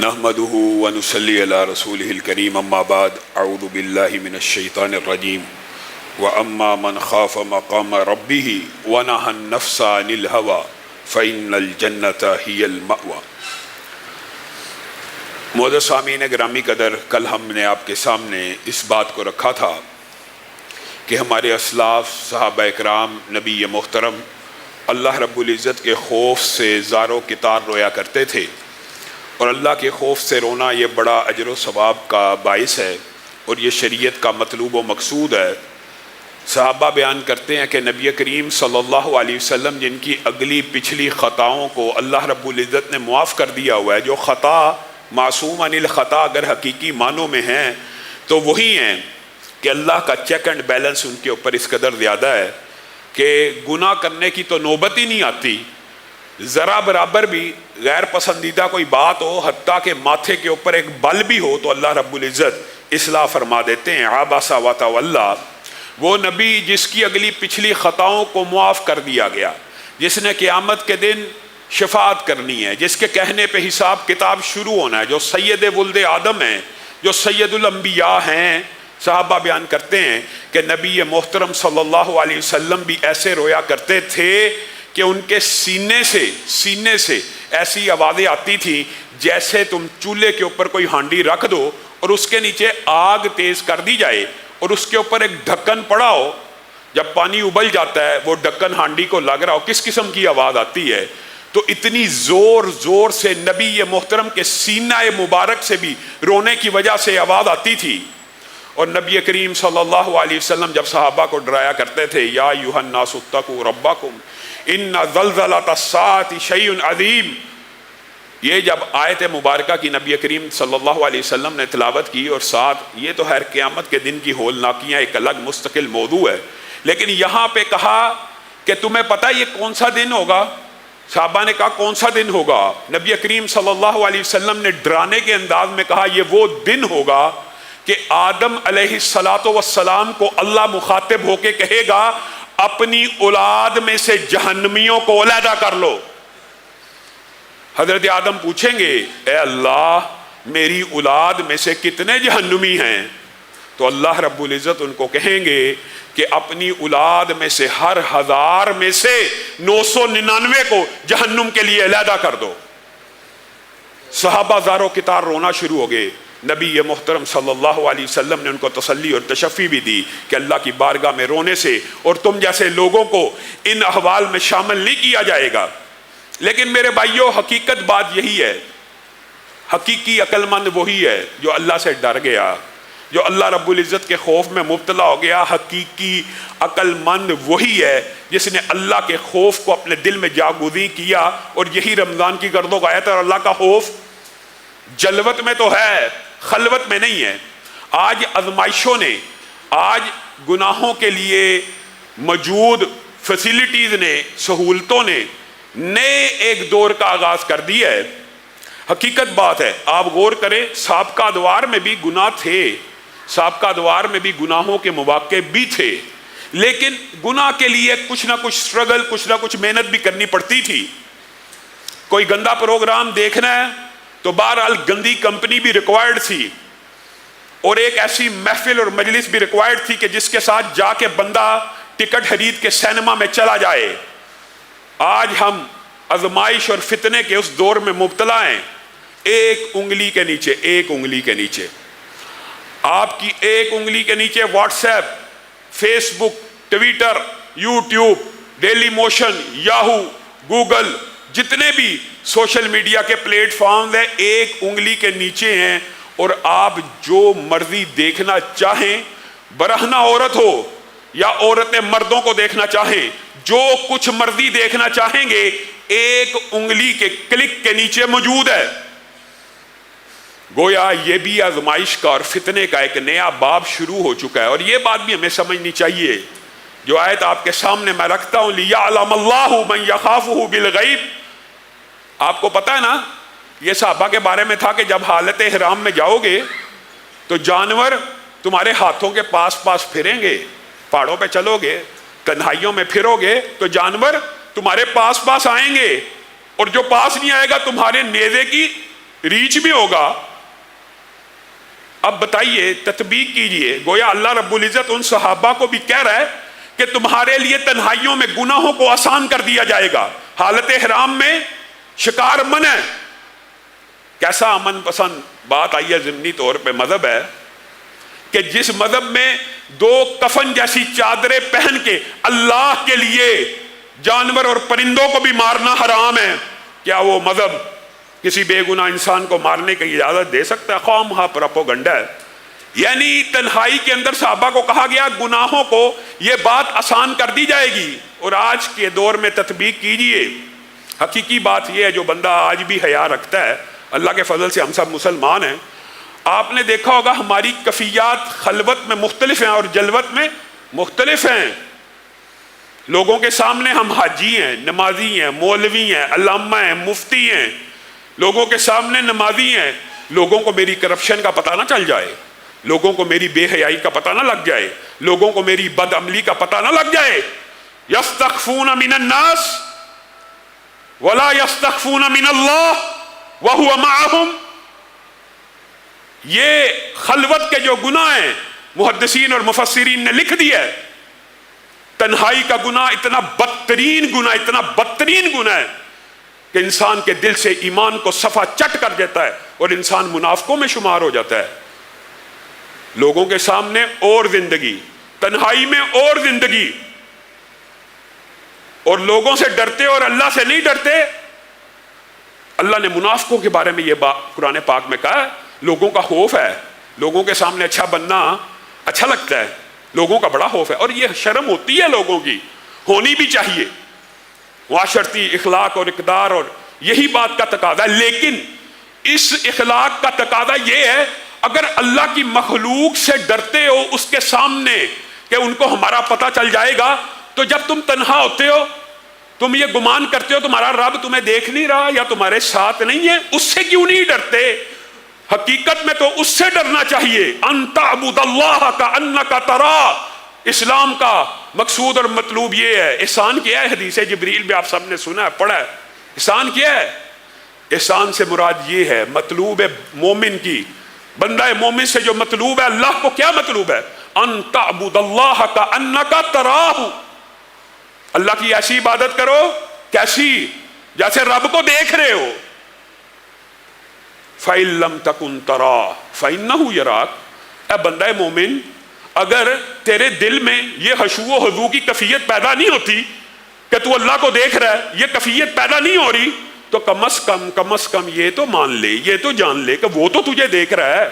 نحمده ونصلي على رسوله الكريم اما بعد اعوذ بالله من الشيطان الرجيم واما من خاف مقام ربه ونهى النفس عن الهوى فإن الجنة هي المأوى۔ معزز سامعین گرامی قدر، کل ہم نے آپ کے سامنے اس بات کو رکھا تھا کہ ہمارے اسلاف صحابہ اکرام نبی محترم اللہ رب العزت کے خوف سے زار و کتار رویا کرتے تھے، اور اللہ کے خوف سے رونا یہ بڑا اجر و ثواب کا باعث ہے اور یہ شریعت کا مطلوب و مقصود ہے۔ صحابہ بیان کرتے ہیں کہ نبی کریم صلی اللہ علیہ وسلم جن کی اگلی پچھلی خطاؤں کو اللہ رب العزت نے معاف کر دیا ہوا ہے، جو خطا معصوم عن الخطا اگر حقیقی معنوں میں ہیں تو وہی ہیں کہ اللہ کا چیک اینڈ بیلنس ان کے اوپر اس قدر زیادہ ہے کہ گناہ کرنے کی تو نوبت ہی نہیں آتی، ذرا برابر بھی غیر پسندیدہ کوئی بات ہو، حتیٰ کہ ماتھے کے اوپر ایک بل بھی ہو تو اللہ رب العزت اصلاح فرما دیتے ہیں۔ عبس وتولی، وہ نبی جس کی اگلی پچھلی خطاؤں کو معاف کر دیا گیا، جس نے قیامت کے دن شفاعت کرنی ہے، جس کے کہنے پہ حساب کتاب شروع ہونا ہے، جو سید ولد آدم ہیں، جو سید الانبیاء ہیں۔ صحابہ بیان کرتے ہیں کہ نبی محترم صلی اللہ علیہ وسلم بھی ایسے رویا کرتے تھے کہ ان کے سینے سے ایسی آوازیں آتی تھی جیسے تم چولہے کے اوپر کوئی ہانڈی رکھ دو اور اس کے نیچے آگ تیز کر دی جائے اور اس کے اوپر ایک ڈھکن پڑا ہو، جب پانی ابل جاتا ہے وہ ڈھکن ہانڈی کو لگ رہا ہو، کس قسم کی آواز آتی ہے۔ تو اتنی زور سے نبی محترم کے سینہ مبارک سے بھی رونے کی وجہ سے آواز آتی تھی۔ اور نبی کریم صلی اللہ علیہ وسلم جب صحابہ کو ڈرایا کرتے تھے، یا ایھا الناس اتقوا ربکم ان زلزلۃ الساعۃ شیء عظیم، یہ جب آیت مبارکہ کی نبی کریم صلی اللہ علیہ وسلم نے تلاوت کی، اور ساتھ یہ تو خیر قیامت کے دن کی ہولناکیاں ایک الگ مستقل موضوع ہے، لیکن یہاں پہ کہا کہ تمہیں پتہ یہ کون سا دن ہوگا؟ صحابہ نے کہا کون سا دن ہوگا؟ نبی کریم صلی اللہ علیہ وسلم نے ڈرانے کے انداز میں کہا یہ وہ دن ہوگا کہ آدم علیہ السلام کو اللہ مخاطب ہو کے کہے گا اپنی اولاد میں سے جہنمیوں کو علیحدہ کر لو۔ حضرت آدم پوچھیں گے اے اللہ میری اولاد میں سے کتنے جہنمی ہیں؟ تو اللہ رب العزت ان کو کہیں گے کہ اپنی اولاد میں سے ہر 1000 میں سے 999 کو جہنم کے لیے علیحدہ کر دو۔ صحابہ زارو کتار رونا شروع ہو گئے۔ نبی محترم صلی اللہ علیہ وسلم نے ان کو تسلی اور تشفی بھی دی کہ اللہ کی بارگاہ میں رونے سے اور تم جیسے لوگوں کو ان احوال میں شامل نہیں کیا جائے گا۔ لیکن میرے بھائیوں، حقیقت بات یہی ہے، حقیقی عقل مند وہی ہے جو اللہ سے ڈر گیا، جو اللہ رب العزت کے خوف میں مبتلا ہو گیا۔ حقیقی عقل مند وہی ہے جس نے اللہ کے خوف کو اپنے دل میں جاگزیں کیا، اور یہی رمضان کی گرد و غایت ہے۔ اور اللہ کا خوف جلوت میں تو ہے، خلوت میں نہیں ہے۔ آج آزمائشوں نے، آج گناہوں کے لیے موجود فیسیلیٹیز نے، سہولتوں نے نئے ایک دور کا آغاز کر دیا ہے۔ حقیقت بات ہے، آپ غور کریں، سابقہ ادوار میں بھی گناہ تھے، سابقہ ادوار میں بھی گناہوں کے مواقع بھی تھے، لیکن گناہ کے لیے کچھ نہ کچھ سٹرگل، کچھ نہ کچھ محنت بھی کرنی پڑتی تھی۔ کوئی گندا پروگرام دیکھنا ہے تو بہرحال گندی کمپنی بھی ریکوائرڈ تھی، اور ایک ایسی محفل اور مجلس بھی ریکوائرڈ تھی کہ جس کے ساتھ جا کے بندہ ٹکٹ خرید کے سینما میں چلا جائے۔ آج ہم آزمائش اور فتنے کے اس دور میں مبتلا ہیں۔ ایک انگلی کے نیچے آپ کی ایک انگلی کے نیچے WhatsApp, Facebook, Twitter, YouTube, Dailymotion, Yahoo, Google, جتنے بھی سوشل میڈیا کے پلیٹ فارمز ہیں ایک انگلی کے نیچے ہیں، اور آپ جو مرضی دیکھنا چاہیں، برہنہ عورت ہو یا عورتیں مردوں کو دیکھنا چاہیں، جو کچھ مرضی دیکھنا چاہیں گے ایک انگلی کے کلک کے نیچے موجود ہے۔ گویا یہ بھی آزمائش کا اور فتنے کا ایک نیا باب شروع ہو چکا ہے، اور یہ بات بھی ہمیں سمجھنی چاہیے۔ جو آیت آپ کے سامنے میں رکھتا ہوں، لِيَعْلَمَ اللَّهُ مَن يَخَافُهُ بِالْغَيْبِ، آپ کو پتہ ہے نا، یہ صحابہ کے بارے میں تھا کہ جب حالت احرام میں جاؤ گے تو جانور تمہارے ہاتھوں کے پاس پھریں گے، پہاڑوں پہ چلو گے، کنہائیوں میں پھرو گے تو جانور تمہارے پاس آئیں گے، اور جو پاس نہیں آئے گا تمہارے نیزے کی ریچ بھی ہوگا. اب بتائیے، تطبیق کیجئے، گویا اللہ رب العزت ان صحابہ کو بھی کہہ رہا ہے کہ تمہارے لیے تنہائیوں میں گناہوں کو آسان کر دیا جائے گا. حالت احرام میں شکار منع ہے. کیسا امن پسند بات آئی ہے ضمنی طور پہ. مذہب ہے کہ جس مذہب میں 2 کفن جیسی چادریں پہن کے اللہ کے لیے جانور اور پرندوں کو بھی مارنا حرام ہے، کیا وہ مذہب کسی بے گناہ انسان کو مارنے کی اجازت دے سکتا ہے؟ خواہ پروپیگنڈا ہے. یعنی تنہائی کے اندر صحابہ کو کہا گیا گناہوں کو یہ بات آسان کر دی جائے گی. اور آج کے دور میں تطبیق کیجئے. حقیقی بات یہ ہے، جو بندہ آج بھی حیا رکھتا ہے، اللہ کے فضل سے ہم سب مسلمان ہیں. آپ نے دیکھا ہوگا ہماری کفیات خلوت میں مختلف ہیں اور جلوت میں مختلف ہیں. لوگوں کے سامنے ہم حاجی ہیں، نمازی ہیں، مولوی ہیں، علامہ ہیں، مفتی ہیں. لوگوں کے سامنے نمازی ہیں. لوگوں کو میری کرپشن کا پتہ نہ چل جائے، لوگوں کو میری بے حیائی کا پتہ نہ لگ جائے، لوگوں کو میری بد عملی کا پتہ نہ لگ جائے. یستخفون من الناس ولا یستخفون من اللہ وہو معہم. یہ خلوت کے جو گناہ ہیں، محدثین اور مفسرین نے لکھ دیا ہے. تنہائی کا گناہ اتنا بدترین گناہ، اتنا بدترین گناہ ہے کہ انسان کے دل سے ایمان کو صفا چٹ کر دیتا ہے اور انسان منافقوں میں شمار ہو جاتا ہے. لوگوں کے سامنے اور زندگی، تنہائی میں اور زندگی، اور لوگوں سے ڈرتے اور اللہ سے نہیں ڈرتے. اللہ نے منافقوں کے بارے میں یہ بات قرآن پاک میں کہا ہے. لوگوں کا خوف ہے، لوگوں کے سامنے اچھا بننا اچھا لگتا ہے، لوگوں کا بڑا خوف ہے. اور یہ شرم ہوتی ہے لوگوں کی، ہونی بھی چاہیے. معاشرتی اخلاق اور اقدار اور یہی بات کا تقاضا ہے. لیکن اس اخلاق کا تقاضا یہ ہے، اگر اللہ کی مخلوق سے ڈرتے ہو اس کے سامنے کہ ان کو ہمارا پتہ چل جائے گا، تو جب تم تنہا ہوتے ہو تم یہ گمان کرتے ہو تمہارا رب تمہیں دیکھ نہیں رہا یا تمہارے ساتھ نہیں ہے. اس سے کیوں نہیں ڈرتے؟ حقیقت میں تو اس سے ڈرنا چاہیے. ان تعبد اللہ کانک تراہ. اسلام کا مقصود اور مطلوب یہ ہے. احسان کیا ہے؟ حدیث جبریل بھی آپ سب نے سنا ہے، پڑھا ہے. احسان کیا ہے؟ احسان سے مراد یہ ہے، مطلوب ہے مومن کی، بندہ مومن سے جو مطلوب ہے، اللہ کو کیا مطلوب ہے؟ ان تعبد اللہ کانک تراہ. اللہ کی ایسی عبادت کرو، کیسی؟ جیسے رب کو دیکھ رہے ہو. فَإِن لَمْ تَكُنْ تَرَاهُ فَإِنَّهُ يَرَاكَ. اے بندہ مومن، اگر تیرے دل میں یہ خشوع و خضوع کی کیفیت پیدا نہیں ہوتی کہ تو اللہ کو دیکھ رہا ہے، یہ کیفیت پیدا نہیں ہو رہی، تو کم از کم یہ تو مان لے، یہ تو جان لے کہ وہ تو تجھے دیکھ رہا ہے.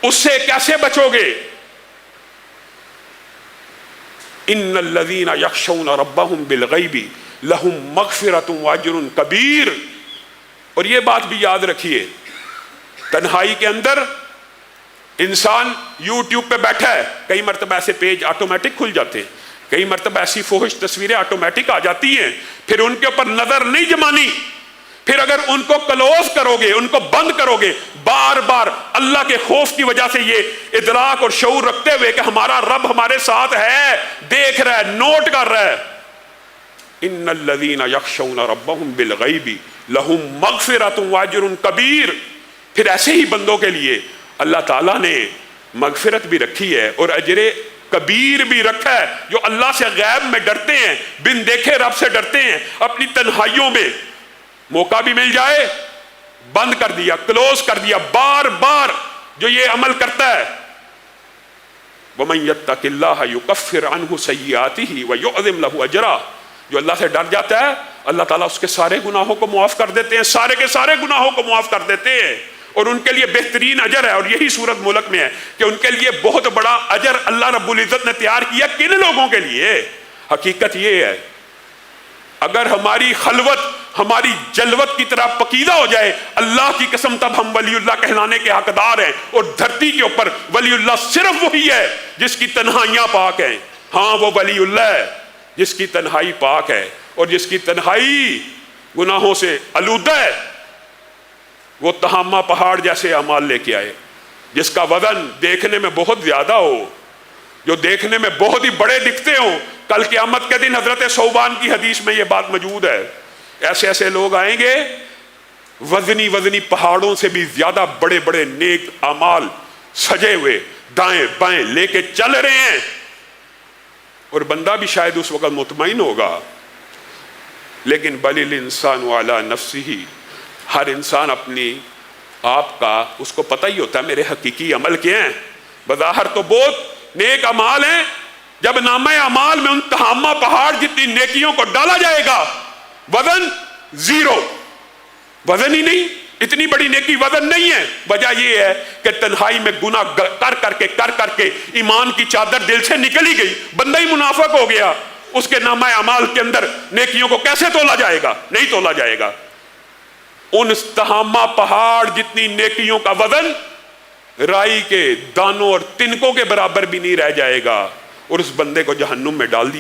اس سے کیسے بچو گے؟ ان الذین یخشون ربهم بالغیب لہم مغفرۃ واجر کبیر. اور یہ بات بھی یاد رکھیے، تنہائی کے اندر انسان یوٹیوب پہ بیٹھا ہے، کئی مرتبہ ایسے پیج آٹومیٹک کھل جاتے ہیں، کئی مرتبہ ایسی فحش تصویریں آٹومیٹک آ جاتی ہیں. پھر ان کے اوپر نظر نہیں جمانی. پھر اگر ان کو کلوز کرو گے، ان کو بند کرو گے، بار بار اللہ کے خوف کی وجہ سے یہ ادراک اور شعور رکھتے ہوئے کہ ہمارا رب ہمارے ساتھ ہے، دیکھ رہا ہے، نوٹ کر رہا ہے. ان الذین یخشون ربهم بالغیب لہم مغفرۃ واجر کبیر. پھر ایسے ہی بندوں کے لیے اللہ تعالیٰ نے مغفرت بھی رکھی ہے اور اجر کبیر بھی رکھا ہے. جو اللہ سے غیب میں ڈرتے ہیں، بن دیکھے رب سے ڈرتے ہیں، اپنی تنہائیوں میں موقع بھی مل جائے بند کر دیا، کلوز کر دیا. بار بار جو یہ عمل کرتا ہے، وَمَن يَتَّقِ اللَّهَ يُكَفِّرْ عَنْهُ سَيِّئَاتِهِ وَيُعْظِمْ لَهُ أَجْرًا. جو اللہ سے ڈر جاتا ہے، اللہ تعالیٰ اس کے سارے گناہوں کو معاف کر دیتے ہیں، سارے کے سارے گناہوں کو معاف کر دیتے ہیں. اور ان کے لیے بہترین اجر ہے. اور یہی صورت ملک میں ہے کہ ان کے لیے بہت بڑا اجر اللہ رب العزت نے تیار کیا. کن لوگوں کے لیے؟ حقیقت یہ ہے، اگر ہماری خلوت ہماری جلوت کی طرح پکیدہ ہو جائے، اللہ کی قسم تب ہم ولی اللہ کہلانے کے حقدار ہیں. اور دھرتی کے اوپر ولی اللہ صرف وہی ہے جس کی تنہائیاں پاک ہیں. ہاں، وہ ولی اللہ ہے جس کی تنہائی پاک ہے اور جس کی تنہائی گناہوں سے آلودہ ہے. وہ تہامہ پہاڑ جیسے اعمال لے کے آئے، جس کا وزن دیکھنے میں بہت زیادہ ہو، جو دیکھنے میں بہت ہی بڑے دکھتے ہوں. کل قیامت کے دن حضرت ثوبان کی حدیث میں یہ بات موجود ہے. ایسے ایسے لوگ آئیں گے وزنی وزنی پہاڑوں سے بھی زیادہ بڑے بڑے نیک اعمال سجے ہوئے دائیں بائیں لے کے چل رہے ہیں، اور بندہ بھی شاید اس وقت مطمئن ہوگا، لیکن بل الانسان علی نفسہ، ہر انسان اپنی آپ کا اس کو پتہ ہی ہوتا ہے میرے حقیقی عمل کیا ہیں۔ بظاہر تو بہت نیک اعمال ہیں، جب نامہ اعمال میں ان تہامہ پہاڑ جتنی نیکیوں کو ڈالا جائے گا، وزن زیرو، وزن ہی نہیں، اتنی بڑی نیکی وزن نہیں ہے۔ وجہ یہ ہے کہ تنہائی میں گناہ کر کے ایمان کی چادر دل سے نکل ہی گئی، بندہ ہی منافق ہو گیا، اس کے نامہ اعمال کے اندر نیکیوں کو کیسے تولا جائے گا؟ نہیں تولا جائے گا۔ ان تہامہ پہاڑ جتنی نیکیوں کا وزن رائی کے دانوں اور تنکوں کے برابر بھی نہیں رہ جائے گا، اور اس بندے کو جہنم میں ڈال دیا